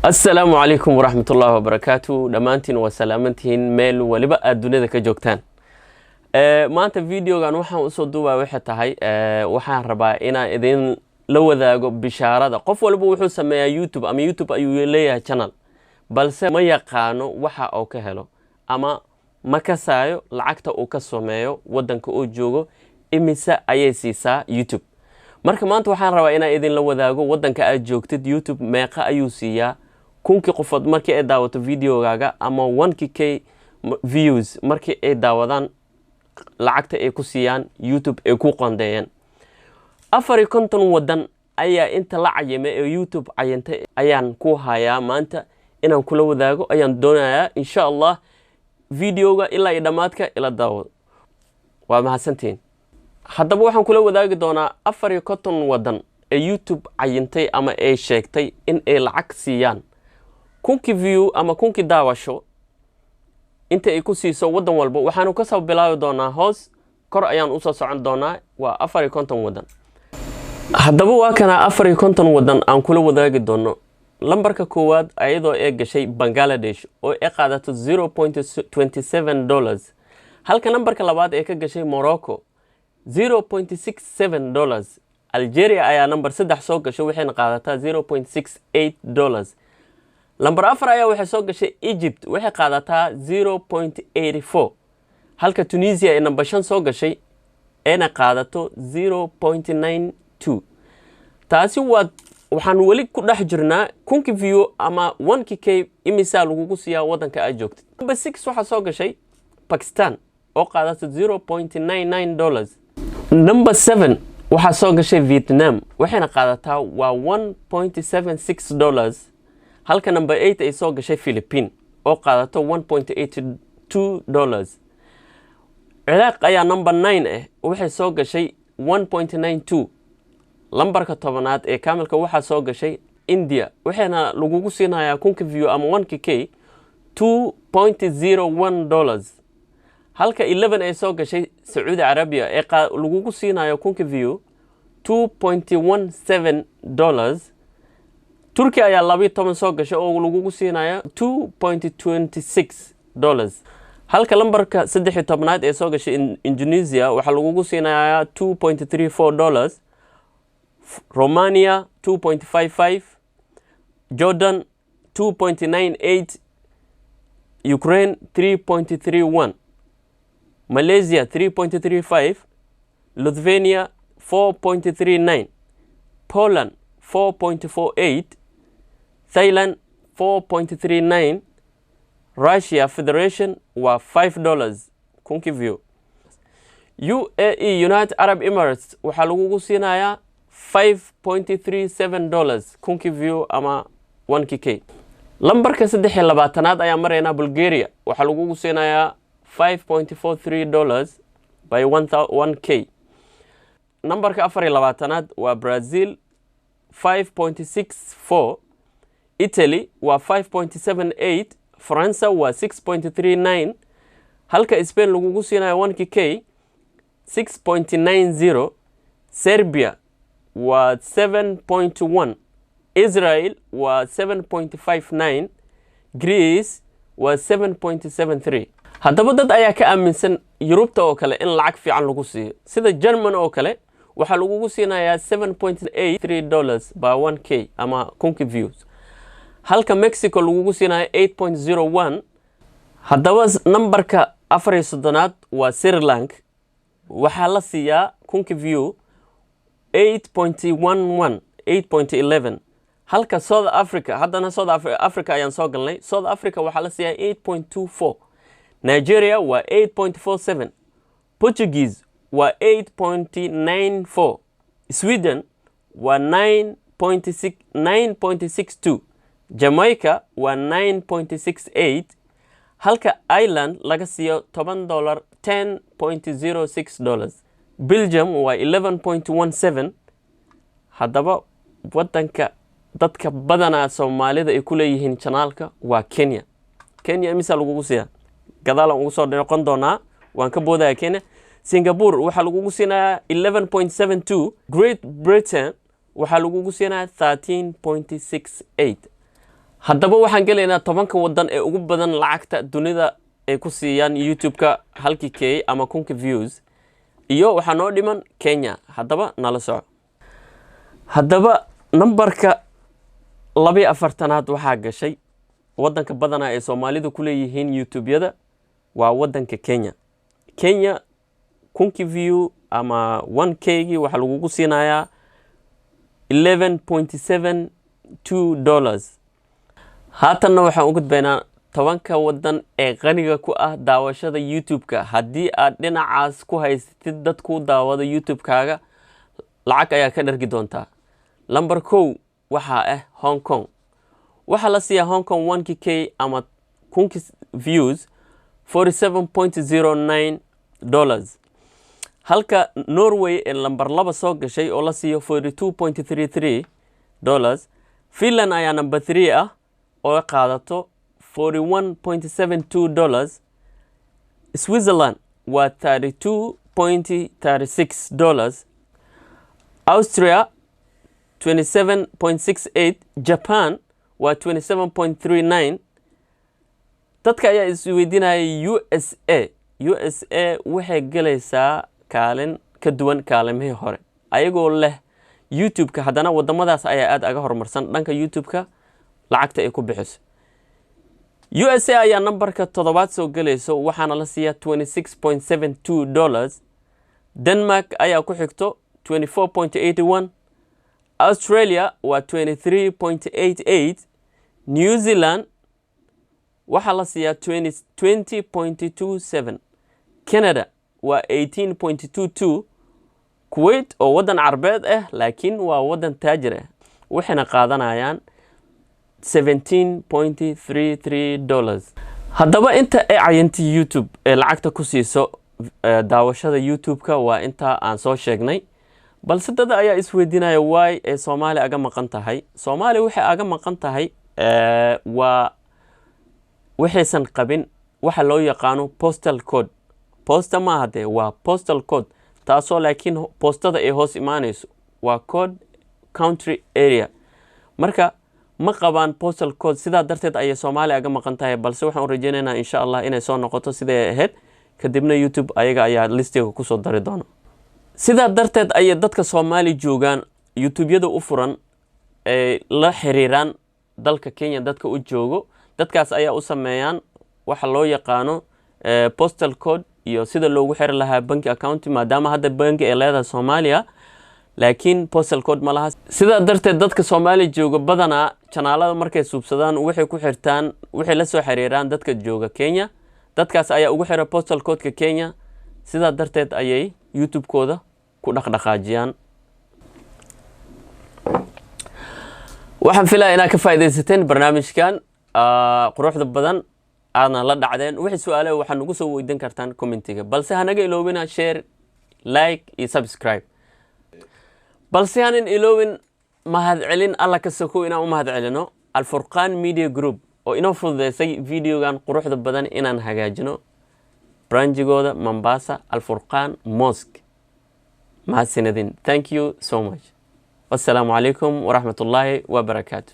السلام عليكم ورحمة الله وبركاته. دمانتين وسلامتين ميل ولبا الدنيا كجوكتان. ما أنت فيديو كان وحنا أصدقوا وحتى هاي وحنا ربع إنا إذن لو ذا بشارة قف ولا بوحو سمي يوتيوب أم يوتيوب أيو ليه channel بس ما يقانو وحا أو كهلو أما ما كسايو لعكتا أو كسوميو ودن كأوجوجو إمسا أيسيسا يوتيوب. marka maanta waxaan rabaa inaan idin la wadaago wadanka aad joogtid YouTube meeqa ayuu siiyaa kunki qofood markii ay daawato videogaaga ama 1k views markii ay daawadaan lacagta ay ku siiyaan YouTube ay ku qondeeyeen 450 wadan ayaa inta la cayimay ee YouTube cayintay ayaan ku hayaa maanta inaan kula wadaago ayaan doonayaa insha Allah videoga ilaa dhamaadka ila daawado waa mahadsantiin. haddaba waxaan kula wadaagi doonaa 450 wadan ee YouTube cayintay ama ay sheegtay in ay lacag siiyaan kunki view ama kunki daawasho inta ay ku siiso wadan walba waxaanu ka soo bilaabi doonaa hoos kor ayaan u soo socon doonaa waa 450 wadan. haddaba waa kana 450 wadan aan kula wadaagi doono lambarka koowaad ayadoo ay gashay Bangladesh oo ay qaadato $0.27 halka lambarka labaad ay ka gashay Morocco $0.67. Algeria ayaa number 3 soo gashay waxayna qaadataa $0.68. Number 4 ayaa waxay soo gashay Egypt waxay qaadataa $0.84. halka Tunisia ay number 5 soo gashay ayna qaadato $0.92. taasi waxaan wali ku dhex jirnaa kunki view ama 1k imisa lagu siiyaa wadanka aad joogtid. Number 6 waxa soo gashay Pakistan oo qaadato $0.99. Number 7 waxa soo gashay Vietnam waxayna qaadataa waa $1.76. halka number 8 ay soo gashay Philippines oo qaadato $1.82. Iraq ayaa number 9 waxay soo gashay $1.92. lambarka tobanaad ee kaamilka waxa soo gashay India waxayna lagu siinayaa kunki view ama 1k $2.01. halka 11 ay soo gashay Saudi Arabia ee lagu siinayo kunki view $2.17. Turkey ayaa 12 soo gashay oo lagu siinayo $2.26. halka lambarka 13aad ee soo gashay Indonesia waxa lagu siinayaa $2.34. Romania $2.55. Jordan $2.98. Ukraine $3.31. Malaysia $3.35. Lithuania $4.39. Poland $4.48. Thailand $4.39. Russia Federation waa $5 kunki view. UAE United Arab Emirates waxaa lagu siinayaa $5.37 kunki view ama 1k. lambarka 23aad ayaa mareynaa Bulgaria waxaa lagu siinayaa $5.43 by 1k. Numberka 24aad waa Brazil $5.64. Italy waa $5.78. France waa $6.39. halka Spain lagu siinayo 1k $6.90. Serbia waa $7.1. Israel waa $7.59. Greece waa $7.73. haddaba dad ayaa ka aaminsan Yurubta oo kale in lacag fiican lagu siiyo sida German oo kale waxa lagu siinayaa $7.83 by 1k ama kunki views halka Mexico lagu siinayaa $8.01. haddaba numberka 4aad waa Sri Lanka waxa la siiyaa kunki view $8.11 $8.11. halka South Africa haddana South Africa ayaan soo galnay South Africa waxa la siiyaa $8.24. Nigeria waa $8.47. Portuguese waa $8.94. Sweden waa $9.62. Jamaica waa $9.68. halka Ireland laga siiyo $10 $10.06. Belgium waa $11.17. haddaba wadanka dadka badanaa Soomaalida ay ku leeyihiin channelka waa Kenya. Kenya imisa lagu siiyaa gadaal ugu soo noqon doonaa waan ka boodaya Kenya. Singapore waxa lagu siinayaa 11.72. Great Britain waxaa lagu siinayaa 13.68. haddaba waxaan gelaynaa 10 wadan ee ugu badan lacagta dunida ay ku siiyaan YouTube-ka halkii k ama 1000 views iyo waxaa noo dhiman Kenya. haddaba nala soco. haddaba numberka 42aad waxaa gashay wadanka badana ee Soomaalidu ku leeyihiin YouTube-yada waa wadanka Kenya. Kenya 1000 view ama 1k waxa lagu siinayaa $11.72. haatanna waxaan u gudbaynaa 10 wadan ee qaniga ku ah daawashada YouTube-ka. haddii aad dhinacaas ku haysatid dad ku daawada YouTube-kaaga lacag ayaa ka dhargi doontaa. number 1 waxaa ah Hong Kong. waxaa la siiyaa Hong Kong 1k ama 1000 views $47.09. halka Norway ee number 2 soo gashay oo la siiyo $42.33. Finland ayaa number 3 ah oo qaadato $41.72. Switzerland waa $32.36. Austria $27.68. Japan waa $27.39. dadka ayaa isweydiinaya USA. USA waxay galaysaa kaalin ka duwan kaalimihii hore ayagoo leh YouTube-ka. haddana wadamadaas ayaa aad aga horumarsan dhanka YouTube-ka lacagta ay ku bixiso. USA ayaa numberka 7 soo galayso waxaana la siiyaa $26.72. Denmark ayaa ku xigto $24.81. Australia waa $23.88. New Zealand waxaa la siiyaa $20.27. Canada waa $18.22. Kuwait oo wadan Carbeed ah laakiin waa wadan taajir ah waxayna qaadanayaan $17.33. haddaba inta ay cayantay YouTube ee lacagta ku siiso daawashada YouTube-ka waa inta aan soo sheegnay. balse dad ayaa isweydiinaya why ay Soomaali aga maqan tahay. Soomaali waxay aga maqan tahay waa waxaysan qabin waxa loo yaqaano postal code. posta ma hade waa postal code taasoo laakiin postada ay hoos imaanayso waa code country area. marka ma qabaan postal code sidaa darteed ayay Soomaali aga maqan tahay. balse waxaan u rajaynaynaa insha Allah inay soo noqoto siday ahayd kadibna YouTube ayaga ayaa listiga ku soo dari doona. sidaa darteed ayay dadka Soomaali joogaan YouTube-yada u furan ee la xiriiraan dalka Kenya dadka u joogo. dadkaas ayaa u sameeyaan waxa loo yaqaano postal code iyo sida loogu xiri lahaa bank account maadaama hadda banki ay leedahay Soomaaliya laakiin postal code ma laha. sidaa darteed dadka Soomaali jooga badana channelada markay suubsadaan waxay ku xirtaan waxay la soo xiriiraan dadka jooga Kenya. dadkaas ayaa ugu xira postal code-ka Kenya. sidaa darteed ayay YouTube-kooda ku dhaqdhaqaajiyaan. waxaan filayaa inaad ka faa'iidaysateen barnaamijkan quruxda badan aadna la dhacdeen. wixii su'aalaha waxaad nagu soo weydiin kartaan commentiga. balse hanaga iloobina share, like iyo subscribe. balse hanin iloobin mahadcelin alla ka soko inaan u mahadcelino Alfurqaan Media Group oo inoo fududeysay videogan quruxda badan inaan hagaajino branchigooda Mombasa Alfurqaan Mosque. mahadsanidin. thank you so much. wasalaamu calaykum waraxmatullaahi wabarakaatu.